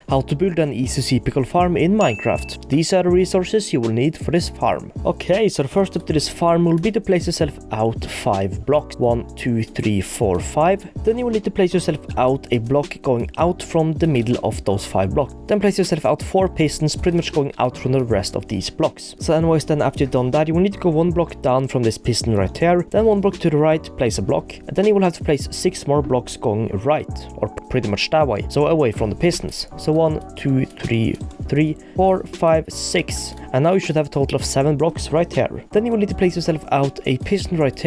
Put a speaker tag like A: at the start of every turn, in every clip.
A: how to build an easy SEA pickle farm in Minecraft. These are the resources you will need for this farm. Okay, so the first step to this farm will be to place yourself out 5 blocks. 1, 2, 3, 4, 5. Then you will need to place yourself out a block going out from the middle of those 5 blocks. Then place yourself out 4 pistons, pretty much going out from the rest of these blocks. So anyways, then after you've done that, you will need to go 1 block down from this piston right here, then 1 block to the right, place a block, and then you will have to place 6 more blocks going right, or pretty much that way, so away from the pistons. So 1, 2, 3, 4, 5, 6, and now you should have a total of 7 blocks right here. Then you will need to place yourself out a piston right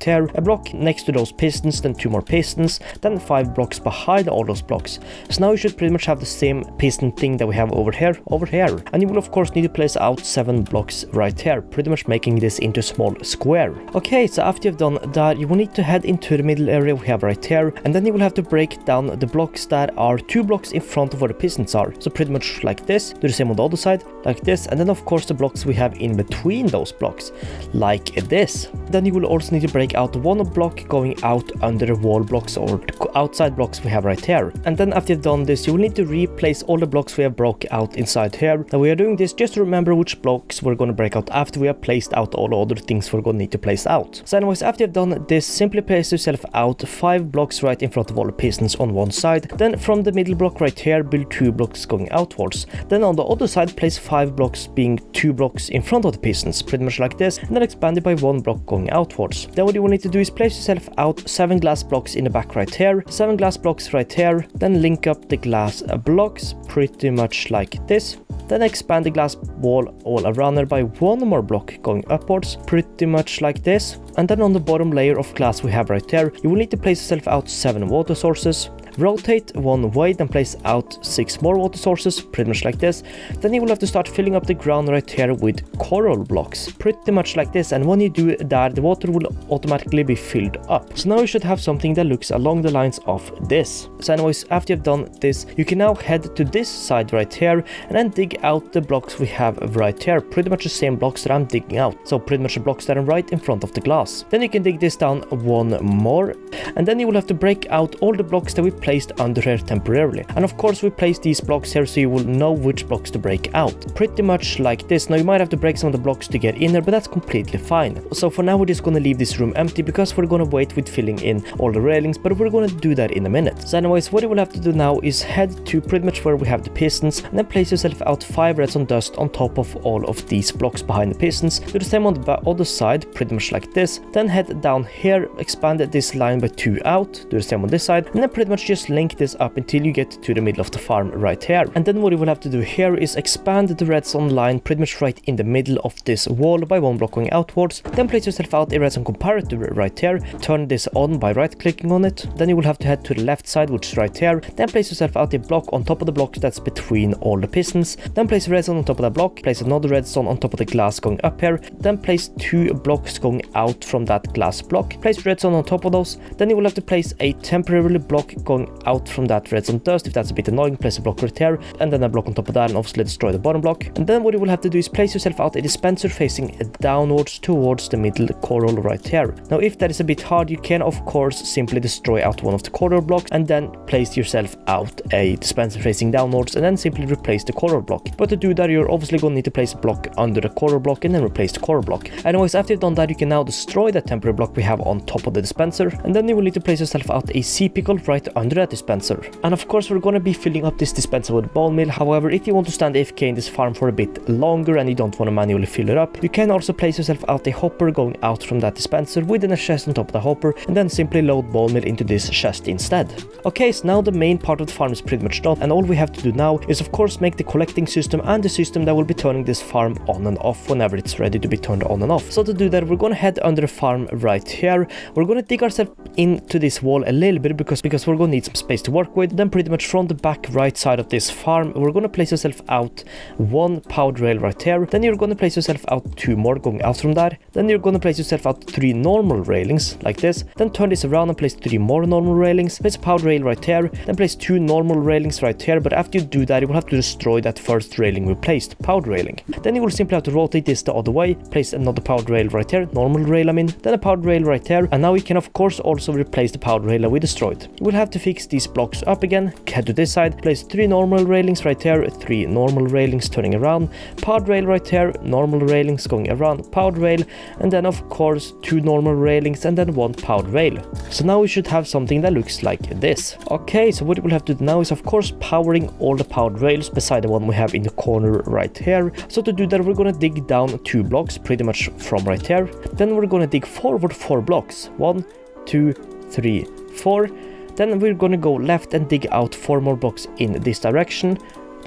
A: here, a block next to those pistons, then 2 more pistons, then 5 blocks behind all those blocks. So now you should pretty much have the same piston thing that we have over here, and you will of course need to place out 7 blocks right here, pretty much making this into a small square. Okay, so after you've done that, you will need to head into the middle area we have right here, and then you will have to break down the blocks that are 2 blocks in front of where the pistons are. So pretty much like this, do the same on the other side, like this, and then of course the blocks we have in between those blocks, like this. Then you will also need to break out 1 block going out under the wall blocks or the outside blocks we have right here. And then after you've done this, you will need to replace all the blocks we have broke out inside here. Now we are doing this just to remember which blocks we're going to break out after we have placed out all the other things we're going to need to place out. So anyways, after you've done this, simply place yourself out 5 blocks right in front of all the pistons on one side. Then from the middle block right here, build 2 blocks going outwards. Then on the other side, place 5 blocks being 2 blocks in front of the pistons, pretty much like this, and then expand it by 1 block going outwards. Then what you will need to do is place yourself out 7 glass blocks in the back right here, 7 glass blocks right here, then link up the glass blocks pretty much like this. Then expand the glass wall all around it by 1 more block going upwards, pretty much like this. And then on the bottom layer of glass we have right there, you will need to place yourself out 7 water sources. Rotate 1 way, then place out 6 more water sources, pretty much like this. Then you will have to start filling up the ground right here with coral blocks, pretty much like this. And when you do that, the water will automatically be filled up. So now you should have something that looks along the lines of this. So anyways, after you've done this, you can now head to this side right here and then dig out the blocks we have right here, pretty much the same blocks that I'm digging out. So pretty much the blocks that are right in front of the glass. Then you can dig this down 1 more, and then you will have to break out all the blocks that we placed under here temporarily. And of course we place these blocks here so you will know which blocks to break out, pretty much like this. Now you might have to break some of the blocks to get in there, but that's completely fine. So for now we're just going to leave this room empty because we're going to wait with filling in all the railings, but we're going to do that in a minute. So anyways, what you will have to do now is head to pretty much where we have the pistons, and then place yourself out 5 redstone dust on top of all of these blocks behind the pistons. Do the same on the other side, pretty much like this. Then head down here, expand this line by 2 out, do the same on this side, and then pretty much just link this up until you get to the middle of the farm right here. And then what you will have to do here is expand the redstone line pretty much right in the middle of this wall by 1 block going outwards. Then place yourself out a redstone comparator right here, turn this on by right clicking on it. Then you will have to head to the left side, which is right here. Then place yourself out a block on top of the blocks that's between all the pistons. Then place a redstone on top of that block, place another redstone on top of the glass going up here. Then place 2 blocks going out from that glass block, place redstone on top of those. Then you will have to place a temporary block going out from that redstone dust. If that's a bit annoying, place a block right here, and then a block on top of that, and obviously destroy the bottom block. And then what you will have to do is place yourself out a dispenser facing downwards towards the middle coral right here. Now if that is a bit hard, you can of course simply destroy out one of the coral blocks and then place yourself out a dispenser facing downwards and then simply replace the coral block. But to do that, you're obviously going to need to place a block under the coral block and then replace the coral block. Anyways, after you've done that, you can now destroy that temporary block we have on top of the dispenser, and then you will need to place yourself out a SEA pickle right under that dispenser. And of course we're going to be filling up this dispenser with bone meal. However, if you want to stand AFK in this farm for a bit longer and you don't want to manually fill it up, you can also place yourself out a hopper going out from that dispenser within a chest on top of the hopper, and then simply load bone meal into this chest instead. Okay, so now the main part of the farm is pretty much done, and all we have to do now is of course make the collecting system and the system that will be turning this farm on and off whenever it's ready to be turned on and off. So to do that, we're going to head under the farm right here. We're going to dig ourselves into this wall a little bit because we're going to need some space to work with. Then pretty much from the back right side of this farm, we're going to place yourself out 1 powered rail right here. Then you're going to place yourself out 2 more going out from that. Then you're going to place yourself out 3 normal railings like this. Then turn this around and place 3 more normal railings. Place a powered rail right here. Then place 2 normal railings right here. But after you do that, you will have to destroy that first railing we placed, powered railing. Then you will simply have to rotate this the other way. Place another powered rail right here, normal rail I mean. Then a powered rail right here. And now we can of course also replace the powered rail that we destroyed. You will have to figure fix these blocks up again, head to this side, place 3 normal railings right here, 3 normal railings turning around, powered rail right here, normal railings going around, powered rail, and then of course 2 normal railings and then 1 powered rail. So now we should have something that looks like this. Okay, so what we'll have to do now is of course powering all the powered rails beside the one we have in the corner right here. So to do that, we're gonna dig down 2 blocks pretty much from right here. Then we're gonna dig forward 4 blocks. 1, 2, 3, 4. Then we're gonna go left and dig out 4 more blocks in this direction,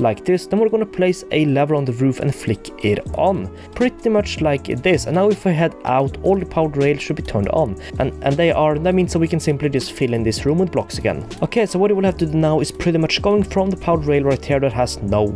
A: like this. Then we're gonna place a lever on the roof and flick it on, pretty much like this. And now if I head out, all the powered rails should be turned on, and that means that we can simply just fill in this room with blocks again. Okay, so what you will have to do now is pretty much going from the powered rail right here that has no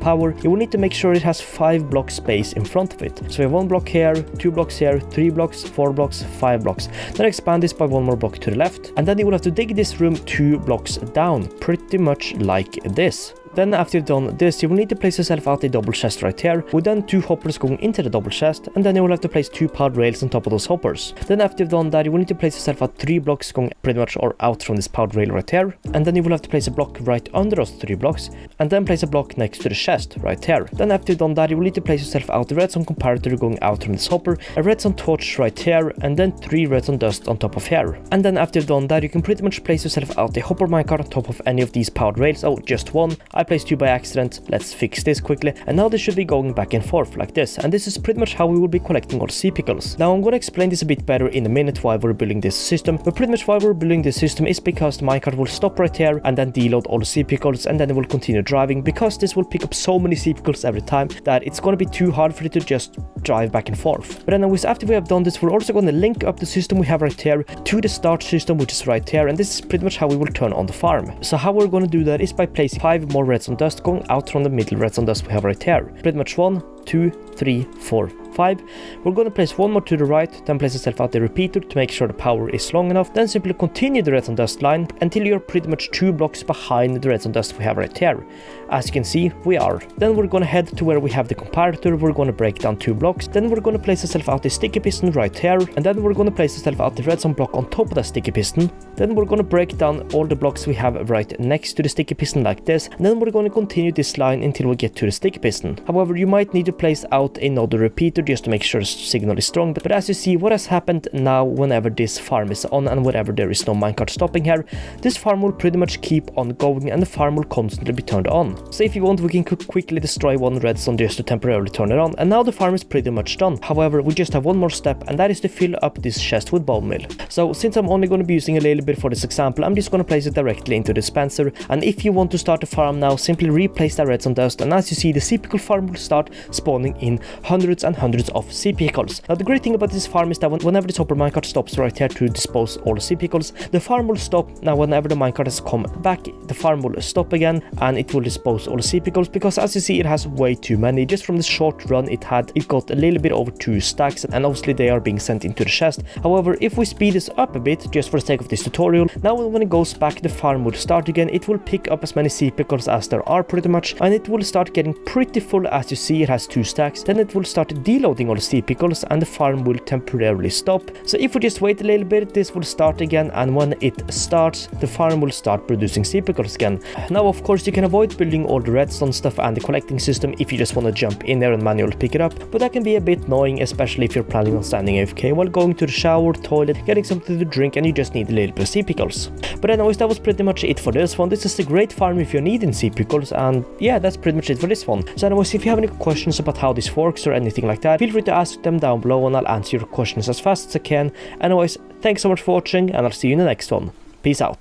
A: power. You will need to make sure it has 5 block space in front of it. So we have 1 block here, 2 blocks here, 3 blocks, 4 blocks, 5 blocks. Then expand this by 1 more block to the left, and then you will have to dig this room 2 blocks down, pretty much like this. Then after you've done this, you will need to place yourself out a double chest right here, with then 2 hoppers going into the double chest, and then you will have to place 2 powered rails on top of those hoppers. Then after you've done that, you will need to place yourself out 3 blocks going pretty much or out from this powered rail right here, and then you will have to place a block right under those 3 blocks, and then place a block next to the chest right here. Then after you've done that, you will need to place yourself out the redstone comparator going out from this hopper, a redstone torch right here, and then 3 redstone dust on top of here. And then after you've done that, you can pretty much place yourself out a hopper minecart on top of any of these powered rails. Oh, just 1. I placed 2 by accident. Let's fix this quickly, and now this should be going back and forth like this, and this is pretty much how we will be collecting all sea pickles. Now I'm going to explain this a bit better in a minute why we're building this system, but pretty much why we're building this system is because the minecart will stop right here and then deload all the sea pickles, and then it will continue driving, because this will pick up so many sea pickles every time that it's going to be too hard for it to just drive back and forth. But anyways, after we have done this, we're also going to link up the system we have right here to the start system, which is right here, and this is pretty much how we will turn on the farm. So how we're going to do that is by placing 5 more redstone dust going out from the middle redstone dust we have right here. Pretty much 1, 2, 3, 4, 5. We're going to place 1 more to the right, then place yourself out the repeater to make sure the power is long enough, then simply continue the redstone dust line until you're pretty much 2 blocks behind the redstone dust we have right here. As you can see, we are. Then we're going to head to where we have the comparator. We're going to break down 2 blocks, then we're going to place yourself out the sticky piston right here, and then we're going to place yourself out the redstone block on top of that sticky piston. Then we're going to break down all the blocks we have right next to the sticky piston like this, and then we're going to continue this line until we get to the sticky piston. However, you might need to place out another repeater just to make sure the signal is strong, but as you see, what has happened now, whenever this farm is on and whenever there is no minecart stopping here, this farm will pretty much keep on going and the farm will constantly be turned on. So if you want, we can quickly destroy 1 redstone just to temporarily turn it on, and now the farm is pretty much done. However, we just have 1 more step, and that is to fill up this chest with bone meal. So since I'm only going to be using a little bit for this example, I'm just going to place it directly into the dispenser, and if you want to start the farm now, simply replace that redstone dust, and as you see, the sea pickle farm will start spawning in hundreds and hundreds of sea pickles. Now the great thing about this farm is that whenever this hopper minecart stops right here to dispose all the sea pickles, the farm will stop. Now whenever the minecart has come back, the farm will stop again and it will dispose all the sea pickles, because as you see, it has way too many. Just from the short run it got a little bit over 2 stacks, and obviously they are being sent into the chest. However, if we speed this up a bit just for the sake of this tutorial, now when it goes back, the farm will start again. It will pick up as many sea pickles as there are pretty much, and it will start getting pretty full. As you see, it has 2 stacks. Then it will start deloading all the sea pickles and the farm will temporarily stop. So if we just wait a little bit, this will start again, and when it starts, the farm will start producing sea pickles again. Now of course you can avoid building all the redstone stuff and the collecting system if you just want to jump in there and manually pick it up, but that can be a bit annoying, especially if you're planning on standing AFK while going to the shower, toilet, getting something to drink, and you just need a little bit of sea pickles. But anyways, that was pretty much it for this one. This is a great farm if you're needing sea pickles, and yeah, that's pretty much it for this one. So anyways, if you have any questions about how this works or anything like that, feel free to ask them down below and I'll answer your questions as fast as I can. Anyways, thanks so much for watching, and I'll see you in the next one. Peace out.